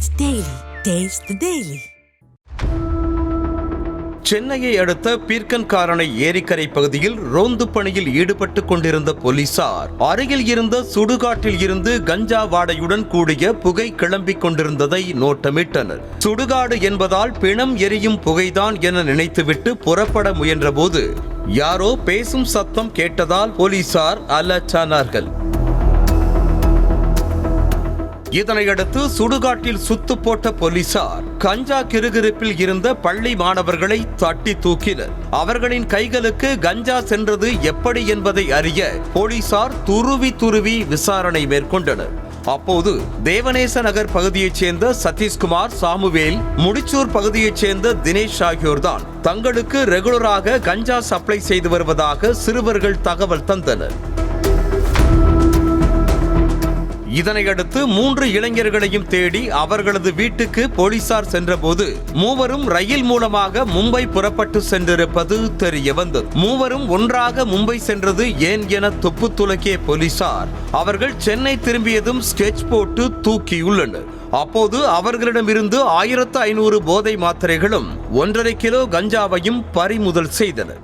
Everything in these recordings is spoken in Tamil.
Taste the Daily. Taste the Daily. சென்னையை அடுத்த பீர்க்கன்காரணை ஏரிக்கரை பகுதியில் ரோந்து பணியில் ஈடுபட்டுக் கொண்டிருந்த போலீசார் அருகில் இருந்த சுடுகாட்டில் இருந்து கஞ்சா வாடையுடன் கூடிய புகை கிளம்பிக் கொண்டிருந்ததை நோட்டமிட்டனர். சுடுகாடு என்பதால் பிணம் எரியும் புகைதான் என நினைத்துவிட்டு புறப்பட முயன்றபோது யாரோ பேசும் சத்தம் கேட்டதால் போலீசார் அலர்ட்டானார்கள். இதனையடுத்து சுடுகாட்டில் சுத்து போட்ட போலீசார் கஞ்சா கிருகிருப்பில் இருந்த பள்ளி மாணவர்களை தட்டி தூக்கினர். அவர்களின் கைகளுக்கு கஞ்சா சென்றது எப்படி என்பதை அறிய போலீசார் துருவி விசாரணை மேற்கொண்டனர். அப்போது தேவநேச நகர் பகுதியைச் சேர்ந்த சதீஷ்குமார், சாமுவேல், முடிச்சூர் பகுதியைச் சேர்ந்த தினேஷ் ஆகியோர்தான் தங்களுக்கு ரெகுலராக கஞ்சா சப்ளை செய்து வருவதாக சிறுவர்கள் தகவல் தந்தனர். இதனையடுத்து 3 இளைஞர்களையும் தேடி அவர்களது வீட்டுக்கு போலீசார் சென்றபோது மூவரும் ரயில் மூலமாக மும்பை புறப்பட்டு சென்றிருப்பது தெரிய வந்தது. மூவரும் ஒன்றாக மும்பை சென்றது ஏன் என துப்பு துலக்கிய போலீசார் அவர்கள் சென்னை திரும்பியதும் ஸ்கெட்ச் போட்டு தூக்கியுள்ளனர். அப்போது அவர்களிடமிருந்து 1500 போதை மாத்திரைகளும் 1.5 கிலோ கஞ்சாவையும் பறிமுதல் செய்தனர்.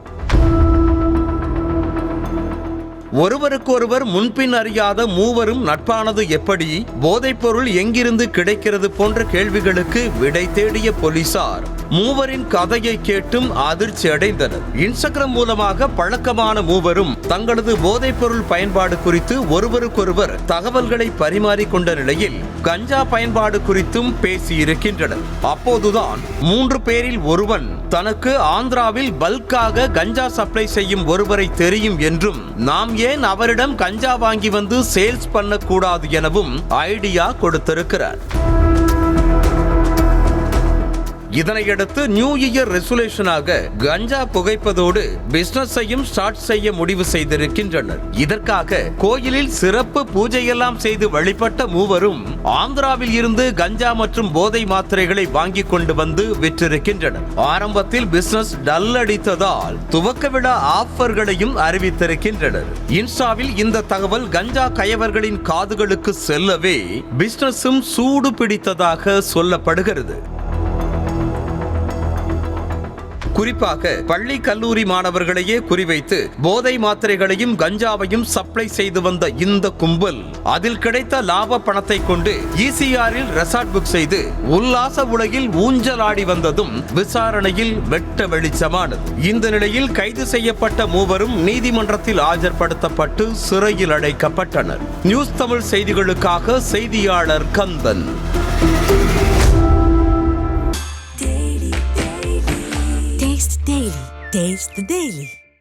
ஒருவருக்கொருவர் முன்பின் அறியாத மூவரும் நட்பானது எப்படி, போதைப்பொருள் எங்கிருந்து கிடைக்கிறது போன்ற கேள்விகளுக்கு விடை தேடிய போலீசார் மூவரின் கதையை கேட்டும் அதிர்ச்சி அடைந்தனர். இன்ஸ்டாகிராம் மூலமாக பழக்கமான மூவரும் தங்களது போதைப்பொருள் பயன்பாடு குறித்து ஒருவருக்கொருவர் தகவல்களை பரிமாறிக்கொண்ட நிலையில் கஞ்சா பயன்பாடு குறித்தும் பேசியிருக்கின்றனர். அப்போதுதான் 3 பேரில் ஒருவன் தனக்கு ஆந்திராவில் பல்காக கஞ்சா சப்ளை செய்யும் ஒருவரை தெரியும் என்றும் நாம் ஏன் அவரிடம் கஞ்சா வாங்கி வந்து சேல்ஸ் பண்ணக்கூடாது எனவும் ஐடியா கொடுத்திருக்கிறார். இதனையடுத்து நியூ இயர் ரெசல்யூஷனாக கஞ்சா புகைப்பதோடு பிசினஸையும் ஸ்டார்ட் செய்ய முடிவு செய்திருக்கின்றனர். இதற்காக கோயிலில் சிறப்பு பூஜையெல்லாம் செய்து வழிபட்ட மூவரும் ஆந்திராவில் இருந்து கஞ்சா மற்றும் போதை மாத்திரைகளை வாங்கி கொண்டு வந்து விற்றிருக்கின்றனர். ஆரம்பத்தில் பிசினஸ் டல் அடித்ததால் துவக்க விழா ஆஃபர்களையும் அறிவித்திருக்கின்றனர். இன்ஸ்டாவில் இந்த தகவல் கஞ்சா கயவர்களின் காதுகளுக்கு செல்லவே பிசினஸும் சூடு பிடித்ததாக சொல்லப்படுகிறது. குறிப்பாக பள்ளி கல்லூரி மாணவர்களையே குறிவைத்து போதை மாத்திரைகளையும் கஞ்சாவையும் சப்ளை செய்து வந்த இந்த கும்பல் அதில் கிடைத்த லாப பணத்தை கொண்டு ECRல் ரெசார்ட் புக் செய்து உல்லாச உலகில் ஊஞ்சலாடி வந்ததும் விசாரணையில் வெட்ட வெளிச்சமானது. இந்த நிலையில் கைது செய்யப்பட்ட மூவரும் நீதிமன்றத்தில் ஆஜர்படுத்தப்பட்டு சிறையில் அடைக்கப்பட்டனர். நியூஸ் தமிழ் செய்திகளுக்காக செய்தியாளர் கந்தன். Taste the Daily.